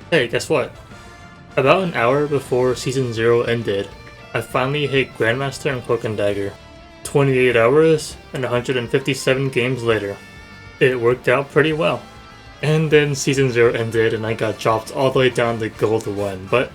Hey, guess what? About an hour before Season 0 ended, I finally hit Grandmaster and Cloak Dagger. 28 hours and 157 games later. It worked out pretty well. And then Season 0 ended and I got dropped all the way down to Gold 1, but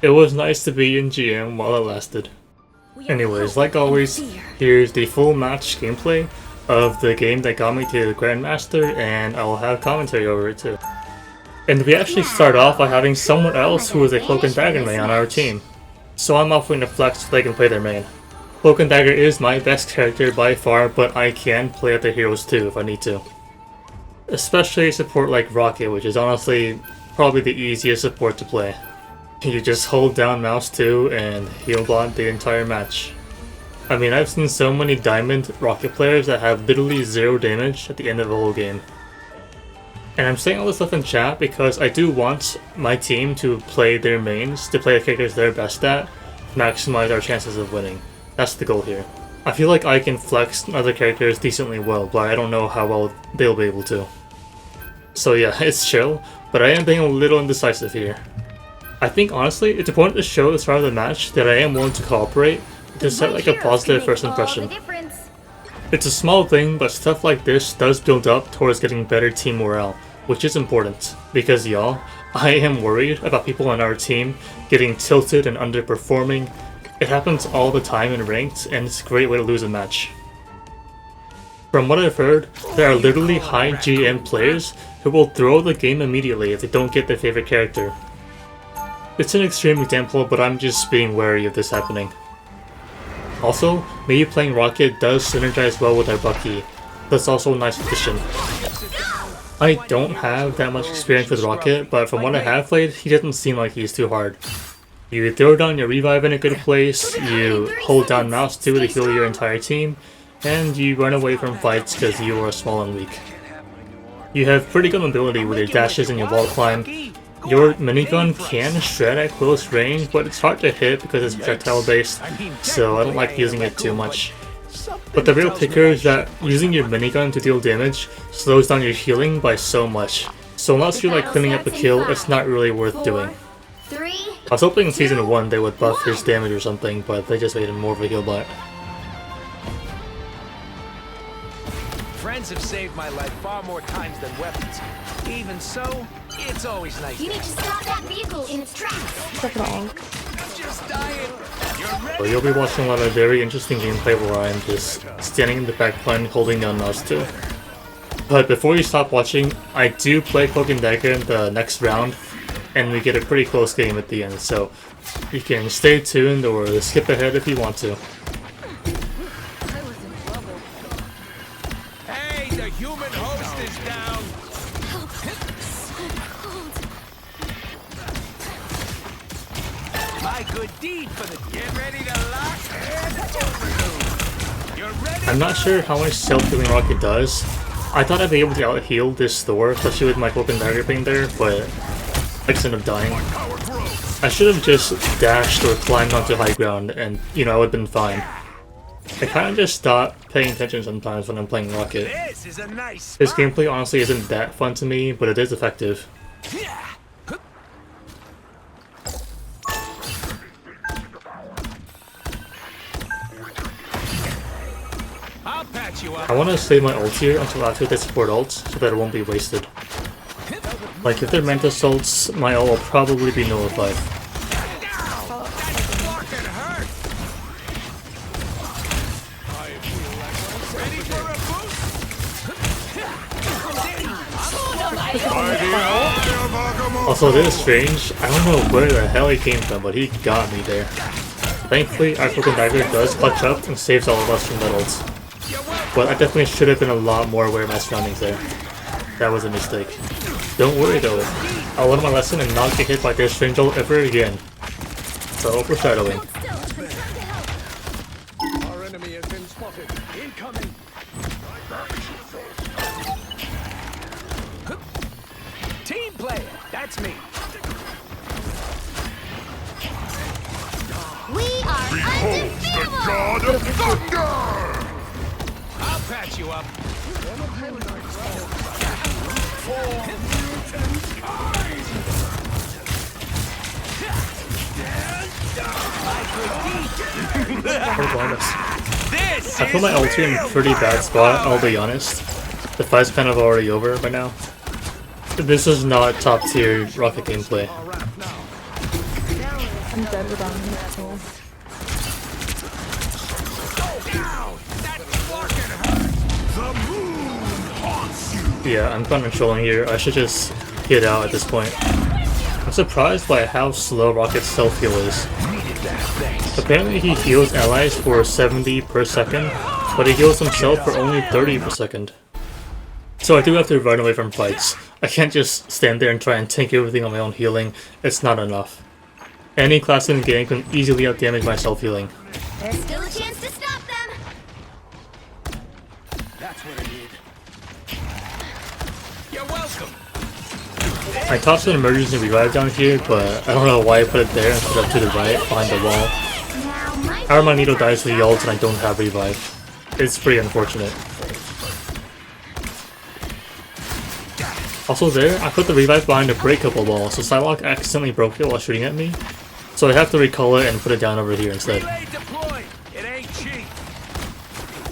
it was nice to be in GM while it lasted. Anyways, like always, here's the full match gameplay of the game that got me to Grandmaster, and I will have commentary over it too. And we actually start off by having someone else who is a Cloak and Dagger main on our team. So I'm offering to flex so they can play their main. Cloak and Dagger is my best character by far, but I can play other heroes too if I need to. Especially support like Rocket, which is honestly probably the easiest support to play. You just hold down mouse 2 and heal bot the entire match. I mean, I've seen so many Diamond Rocket players that have literally 0 damage at the end of a whole game. And I'm saying all this stuff in chat because I do want my team to play their mains, to play the characters they're best at, to maximize our chances of winning. That's the goal here. I feel like I can flex other characters decently well, but I don't know how well they'll be able to. So yeah, it's chill, but I am being a little indecisive here. I think honestly, it's important to show at the start of the match that I am willing to cooperate, to set like a positive first impression. It's a small thing, but stuff like this does build up towards getting better team morale, which is important, because y'all, I am worried about people on our team getting tilted and underperforming. It happens all the time in ranked, and it's a great way to lose a match. From what I've heard, there are literally high GM players who will throw the game immediately if they don't get their favorite character. It's an extreme example, but I'm just being wary of this happening. Also, me playing Rocket does synergize well with our Bucky. That's also a nice addition. I don't have that much experience with Rocket, but from what I have played, he doesn't seem like he's too hard. You throw down your revive in a good place, you hold down mouse 2 to heal your entire team, and you run away from fights because you are small and weak. You have pretty good mobility with your dashes and your wall climb. Your minigun can shred at close range, but it's hard to hit because it's projectile based, so I don't like using it too much. But the real kicker is that using your minigun to deal damage slows down your healing by so much, so unless you're like cleaning up a kill, it's not really worth doing. I was hoping in Season 1 they would buff his damage or something, but they just made him more of a heal bot. Friends have saved my life far more times than weapons. Even so, it's always nice. You need to stop that vehicle in its tracks. I'm just dying. So you'll be watching a lot of very interesting gameplay where I'm just standing in the back line holding down mouse 2. But before you stop watching, I do play Cloak and Dagger in the next round, and we get a pretty close game at the end, so you can stay tuned or skip ahead if you want to. Hey, the human host is down. My good deed for the get ready to lock and you're ready. I'm not sure how much self-healing Rocket does. I thought I'd be able to out-heal this Thor, especially with my Cloak and Dagger being there, but I just ended up dying. I should have just dashed or climbed onto high ground and, you know, I would have been fine. I kind of just stop paying attention sometimes when I'm playing Rocket. His gameplay honestly isn't that fun to me, but it is effective. I'll patch you up. I want to save my ult here until after they support ult, so that it won't be wasted. Like, if they're Mantis ults, my ult will probably be nullified. Also, it is strange. I don't know where the hell he came from, but he got me there. Thankfully, our Cloak and Dagger does clutch up and saves all of us from that ult. But I definitely should have been a lot more aware of my surroundings there. That was a mistake. Don't worry though, I'll learn my lesson and not get hit by this strange ult ever again. So, foreshadowing. Our enemy has been spotted. Incoming. Team player, that's me. We are The God of Thunder! I'll patch you up. I put my ulti in a pretty bad spot, I'll be honest. The fight's kind of already over by now. This is not top tier Rocket gameplay. I'm dead without him. Yeah, I'm kind of trolling here. I should just get out at this point. I'm surprised by how slow Rocket's self-heal is. Apparently he heals allies for 70 per second, but he heals himself for only 30 per second. So I do have to run away from fights. I can't just stand there and try and tank everything on my own healing. It's not enough. Any class in the game can easily outdamage my self-healing. There's still a chance to stop them. That's what I need. You're welcome. I tossed an emergency revive down here, but I don't know why I put it there instead of to the right, behind the wall. Now my Our Magneto dies to the ult and I don't have revive. It's pretty unfortunate. Also there, I put the revive behind a breakable wall, so Psylocke accidentally broke it while shooting at me. So I have to recall it and put it down over here instead. Relay deployed. It ain't cheap.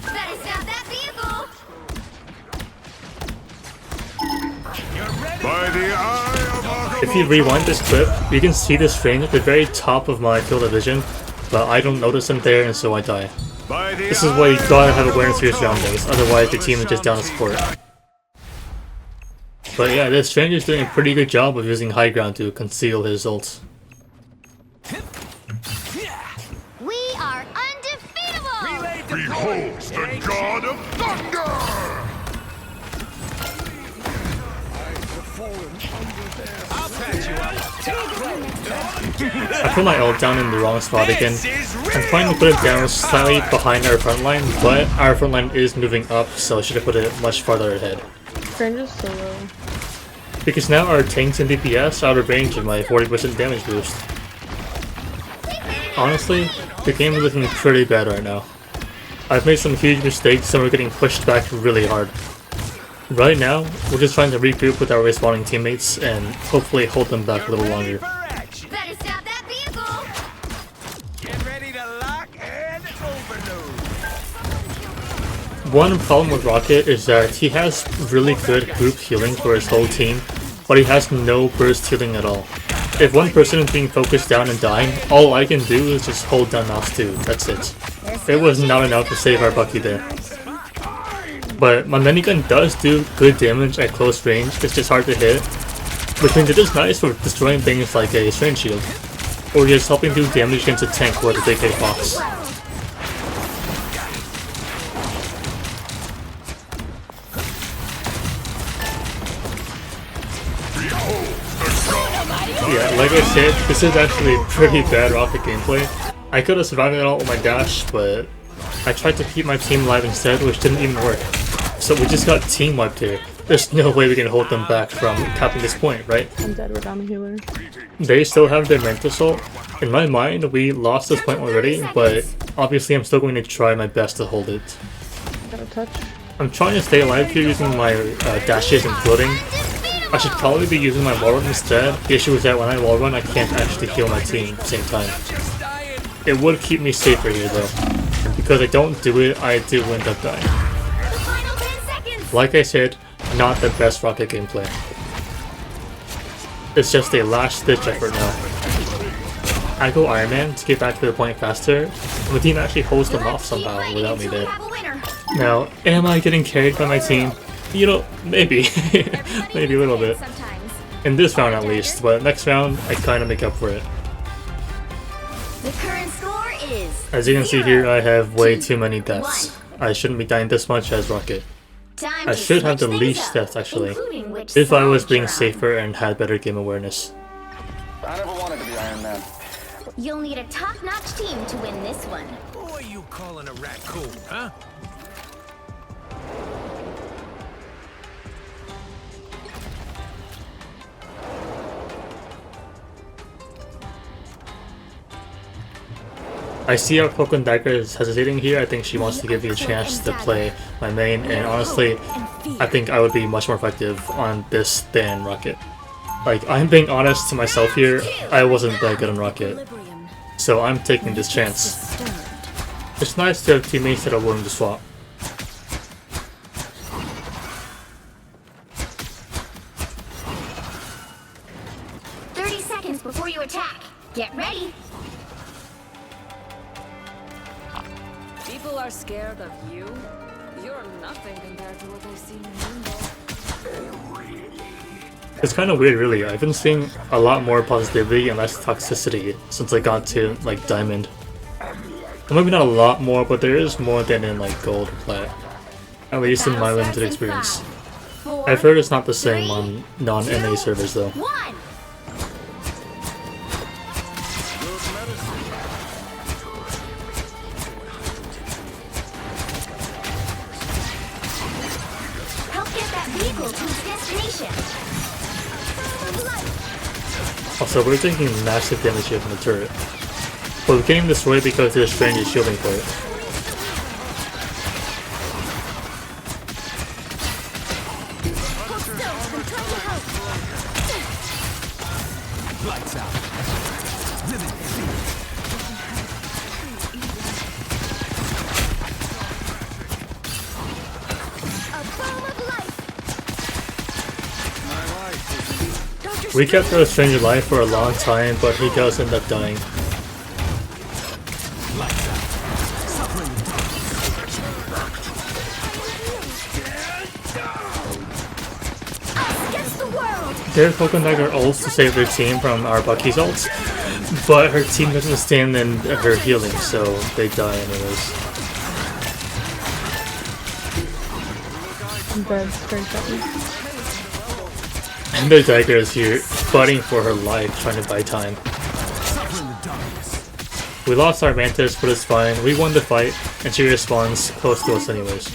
better stop that vehicle. You're ready. By the eye of If you rewind this clip, you can see this frame at the very top of my field of vision, but I don't notice them there and so I die. By the This is why you gotta have awareness of your surroundings, otherwise the team is just down to support. But yeah, this stranger's doing a pretty good job of using high ground to conceal his ults. We are undefeatable. Relay deployed. Behold the god of thunder! I'll patch you up. I put my ult down in the wrong spot again. This is I'm trying to put it down slightly behind our front line, but our front line is moving up, so I should have put it much farther ahead. Stranger's so low. Because now our tanks and DPS are out of range of my 40% damage boost. Honestly, the game is looking pretty bad right now. I've made some huge mistakes and we're getting pushed back really hard. Right now, we're just trying to regroup with our respawning teammates and hopefully hold them back a little longer. for action. Better stop that vehicle. Get ready to lock and overload. One problem with Rocket is that he has really good group healing for his whole team, but he has no burst healing at all. If one person is being focused down and dying, all I can do is just hold down mouse 2, that's it. It was not enough to save our Bucky there. But my minigun does do good damage at close range, it's just hard to hit, which means it is nice for destroying things like a Strange Shield, or just helping do damage against a tank with a big hitbox. Yeah, like I said, this is actually pretty bad Rocket gameplay. I could have survived it all with my dash, but I tried to keep my team alive instead, which didn't even work. So we just got team wiped here. There's no way we can hold them back from capping this point, right? I'm dead without a healer. They still have their mental assault. In my mind, we lost this point already, but obviously I'm still going to try my best to hold it. Got a touch. I'm trying to stay alive here using my dashes and floating. I should probably be using my wall run instead. The issue is that when I wall run, I can't actually heal my team at the same time. It would keep me safer here though. And because I don't do it, I do end up dying. The final 10 seconds. Like I said, not the best Rocket gameplay. It's just a last ditch effort now. I go Iron Man to get back to the point faster, and the team actually holds them off somehow without me there. Now, am I getting carried by my team? You know, maybe. Maybe a little bit. Sometimes. In this round at least, but next round I kinda make up for it. The current score is As you can see here, I have way too many deaths. I shouldn't be dying this much as Rocket. time I to should have the switch least things up, deaths actually, including which if I was side being you're on. safer and had better game awareness. I never wanted to be Iron Man. You'll need a top-notch team to win this one. Who are you calling a raccoon, huh? I see our Cloak Dagger is hesitating here. I think she wants to give you a chance to play my main, and honestly, I think I would be much more effective on this than Rocket. Like, I'm being honest to myself here, I wasn't that good on Rocket. so I'm taking this chance. It's nice to have teammates that are willing to swap. Before you attack, get ready. People are scared of you. You're nothing compared to what they've seen in Limbo. It's kind of weird, really. I've been seeing a lot more positivity and less toxicity since I got to like Diamond. Well, maybe not a lot more, but there is more than in like Gold or Plat. At least in my limited experience. I've heard it's not the same on non-NA servers though. One. Also, we're taking massive damage here from the turret. But we're getting destroyed because there's Strange is shielding for it. Lights out. We kept our Strange alive for a long time, but he does end up dying. Their Cloak Dagger ults to save their team from our Bucky's ults, but her team doesn't stand in her healing, so they die anyways. I'm dead. Straight at me. And their Dagger is here, fighting for her life, trying to buy time. We lost our Mantis, but it's fine. We won the fight, and she respawns close to us anyways.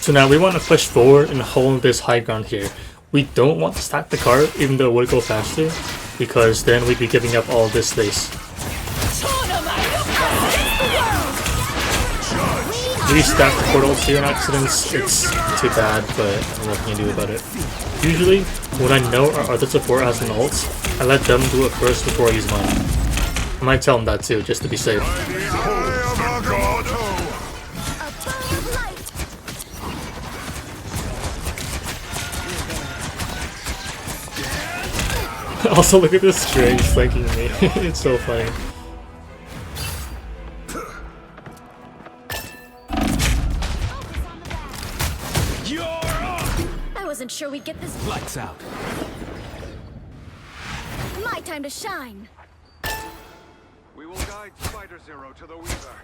So now we want to push forward and hold this high ground here. We don't want to stack the cart, even though it would go faster, because then we'd be giving up all this space. We stacked the portals here in accidents. It's too bad, but what can you do about it? Usually, when I know our other support has an ult, I let them do it first before I use mine. I might tell them that too, just to be safe. Also, look at this Strange flanking me. It's so funny. I wasn't sure we'd get this. Lights out. My time to shine. We will guide Spider Zero to the Weaver.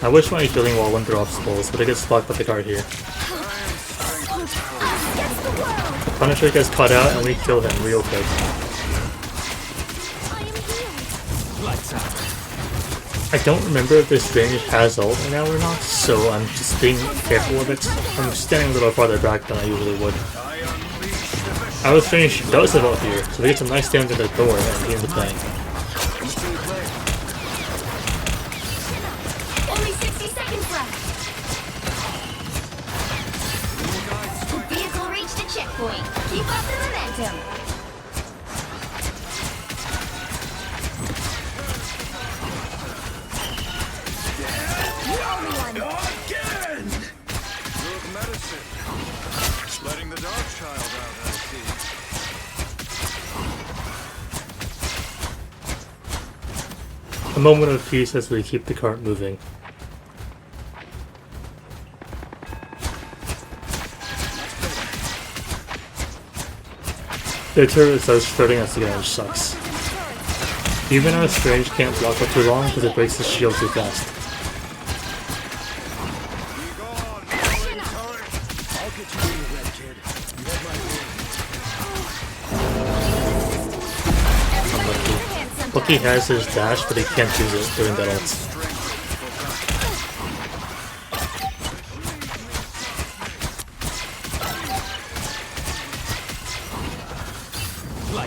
I wish my healing wall went through obstacles, but it gets blocked by the guard here. The Punisher gets cut out and we kill him real quick. I don't remember if this Strange has ult right now or not, so I'm just being careful of it. I'm standing a little farther back than I usually would. Our Strange does have ult here, so we get some nice damage at the door and begin the playing. Only 60 seconds left. Vehicle reached a checkpoint. Keep up the momentum. Again! Good medicine. Letting the dog child out, I see. A moment of peace as we keep the cart moving. Their turret starts shredding us again, which sucks. Even our Strange can't block for too long because it breaks the shield too fast. Bucky has his dash, but he can't use it during that ult.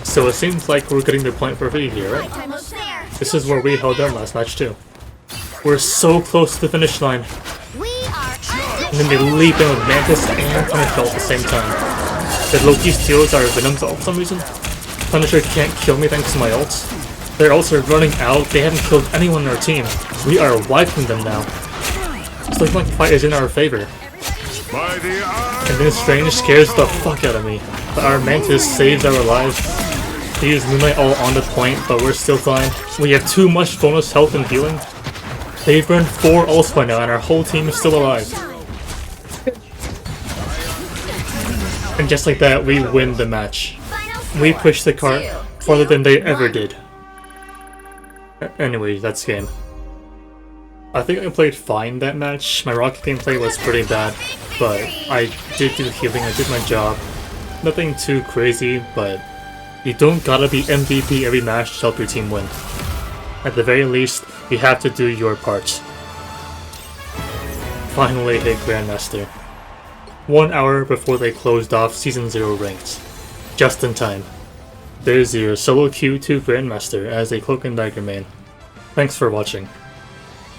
So it seems like we're getting the point for V here, right? Almost there. This is where we held them last match too. We're so close to the finish line. We are and then they leap in with Mantis and Punisher at the same time. The Loki steals our Venom's ult for some reason. Punisher can't kill me thanks to my ults. Their ults are running out, they haven't killed anyone on our team. We are wiping them now. It's like the fight is in our favor. By the eye And then Strange scares the fuck out of me. But our Mantis saves our lives. He used Moonlight all on the point, but we're still fine. We have too much bonus health and healing. They've burned 4 ults by now and our whole team is still alive. And just like that, we win the match. We pushed the cart farther than they ever did. Anyway, that's game. I think I played fine that match. My rocket gameplay was pretty bad, but I did do healing, I did my job. Nothing too crazy, but you don't gotta be MVP every match to help your team win. At the very least, you have to do your part. Finally hit Grandmaster. 1 hour before they closed off Season 0 ranked. Just in time. There's your solo queue to Grandmaster as a Cloak and Dagger main. Thanks for watching.